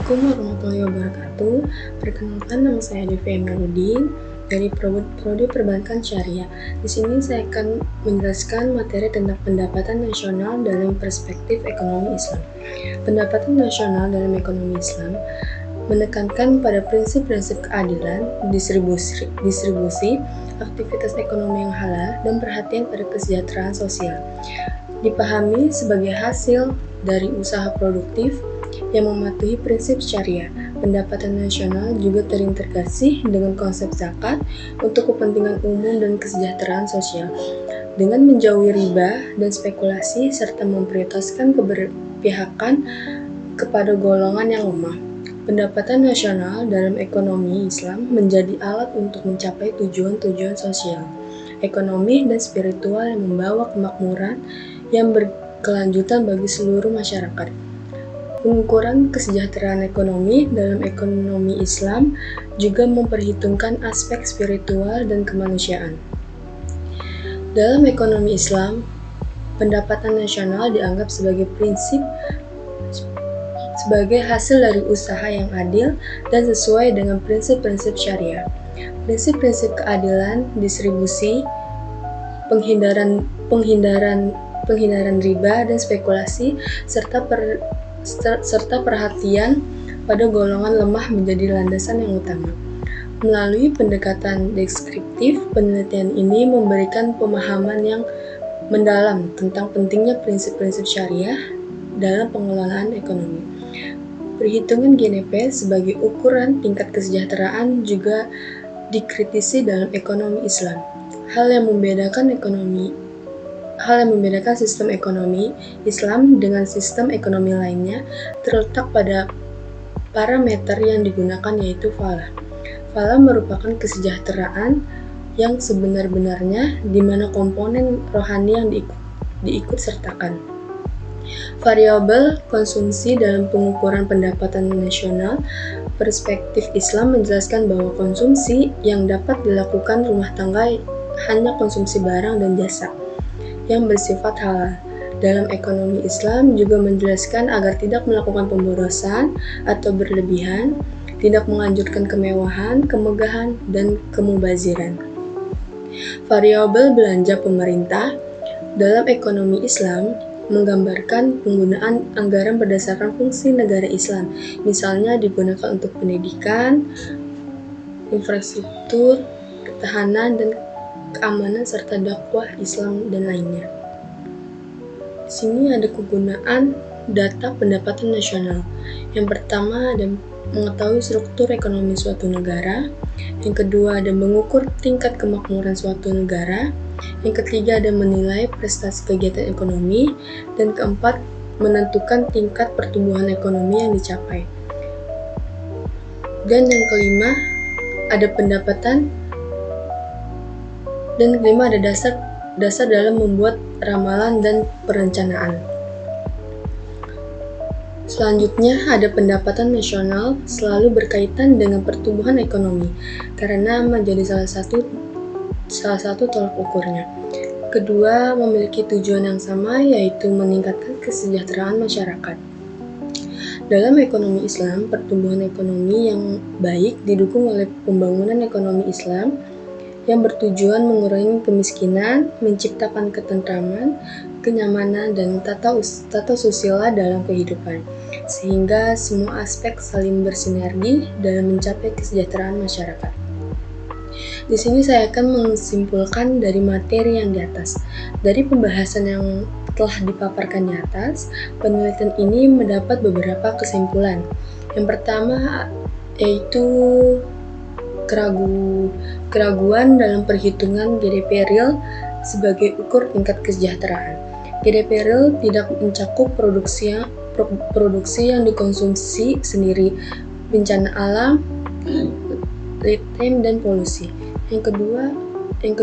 Assalamualaikum warahmatullahi wabarakatuh. Perkenalkan, nama saya Devi Emanuddin dari Prodi Perbankan Syariah. Di sini saya akan menjelaskan materi tentang pendapatan nasional dalam perspektif ekonomi Islam. Pendapatan nasional dalam ekonomi Islam menekankan pada prinsip-prinsip keadilan, distribusi, aktivitas ekonomi yang halal, dan perhatian pada kesejahteraan sosial. Dipahami sebagai hasil dari usaha produktif yang mematuhi prinsip syariah. Pendapatan nasional juga terintegrasi dengan konsep zakat untuk kepentingan umum dan kesejahteraan sosial. Dengan menjauhi riba dan spekulasi serta memprioritaskan keberpihakan kepada golongan yang lemah. Pendapatan nasional dalam ekonomi Islam menjadi alat untuk mencapai tujuan-tujuan sosial, ekonomi, dan spiritual yang membawa kemakmuran yang berkelanjutan bagi seluruh masyarakat. Pengukuran kesejahteraan ekonomi dalam ekonomi Islam juga memperhitungkan aspek spiritual dan kemanusiaan. Dalam ekonomi Islam, pendapatan nasional dianggap sebagai hasil dari usaha yang adil dan sesuai dengan prinsip-prinsip syariah. Prinsip-prinsip keadilan, distribusi, penghindaran riba dan spekulasi, serta perhatian pada golongan lemah menjadi landasan yang utama. Melalui pendekatan deskriptif, penelitian ini memberikan pemahaman yang mendalam tentang pentingnya prinsip-prinsip syariah dalam pengelolaan ekonomi. Perhitungan GNP sebagai ukuran tingkat kesejahteraan juga dikritisi dalam ekonomi Islam. Hal yang membedakan sistem ekonomi Islam dengan sistem ekonomi lainnya terletak pada parameter yang digunakan, yaitu falah. Falah merupakan kesejahteraan yang sebenar-benarnya di mana komponen rohani yang diikut sertakan. Variabel konsumsi dalam pengukuran pendapatan nasional, perspektif Islam menjelaskan bahwa konsumsi yang dapat dilakukan rumah tangga hanya konsumsi barang dan jasa yang bersifat halal. Dalam ekonomi Islam juga menjelaskan agar tidak melakukan pemborosan atau berlebihan, tidak menganjurkan kemewahan, kemegahan, dan kemubaziran. Variabel belanja pemerintah dalam ekonomi Islam menggambarkan penggunaan anggaran berdasarkan fungsi negara Islam, misalnya digunakan untuk pendidikan, infrastruktur, ketahanan, dan keamanan serta dakwah Islam dan lainnya. Di sini ada kegunaan data pendapatan nasional. Yang pertama ada mengetahui struktur ekonomi suatu negara. Yang kedua ada mengukur tingkat kemakmuran suatu negara. Yang ketiga ada menilai prestasi kegiatan ekonomi. Dan keempat menentukan tingkat pertumbuhan ekonomi yang dicapai. Dan yang kelima ada pendapatan. Dan kelima ada dasar dalam membuat ramalan dan perencanaan. Selanjutnya ada pendapatan nasional selalu berkaitan dengan pertumbuhan ekonomi karena menjadi salah satu tolak ukurnya. Kedua, memiliki tujuan yang sama, yaitu meningkatkan kesejahteraan masyarakat. Dalam ekonomi Islam, pertumbuhan ekonomi yang baik didukung oleh pembangunan ekonomi Islam yang bertujuan mengurangi kemiskinan, menciptakan ketentraman, kenyamanan, dan tata susila dalam kehidupan, sehingga semua aspek saling bersinergi dalam mencapai kesejahteraan masyarakat. Di sini saya akan menyimpulkan dari materi yang di atas. Dari pembahasan yang telah dipaparkan di atas, penelitian ini mendapat beberapa kesimpulan. Yang pertama yaitu keraguan dalam perhitungan GDP real sebagai ukur tingkat kesejahteraan. GDP real tidak mencakup produksi yang dikonsumsi sendiri, bencana alam, litim, dan polusi. Yang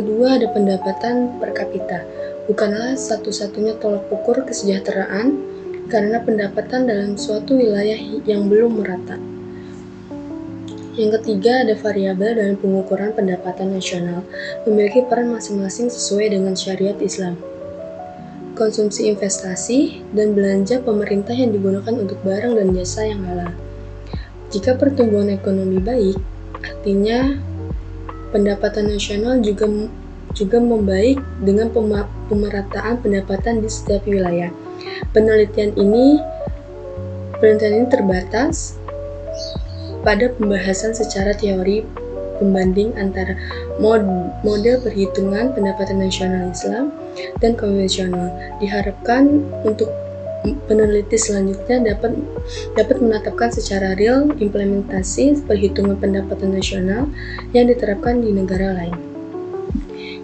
kedua ada pendapatan per kapita. Bukanlah satu-satunya tolak ukur kesejahteraan karena pendapatan dalam suatu wilayah yang belum merata. Yang ketiga ada variabel dalam pengukuran pendapatan nasional, memiliki peran masing-masing sesuai dengan syariat Islam. Konsumsi investasi dan belanja pemerintah yang digunakan untuk barang dan jasa yang halal. Jika pertumbuhan ekonomi baik, artinya pendapatan nasional juga membaik dengan pemerataan pendapatan di setiap wilayah. Penelitian ini terbatas pada pembahasan secara teori pembanding antara model perhitungan pendapatan nasional Islam dan konvensional. Diharapkan untuk peneliti selanjutnya dapat menetapkan secara real implementasi perhitungan pendapatan nasional yang diterapkan di negara lain.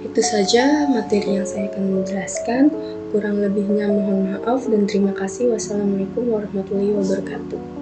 Itu saja materi yang saya akan menjelaskan. Kurang lebihnya mohon maaf dan terima kasih. Wassalamualaikum warahmatullahi wabarakatuh.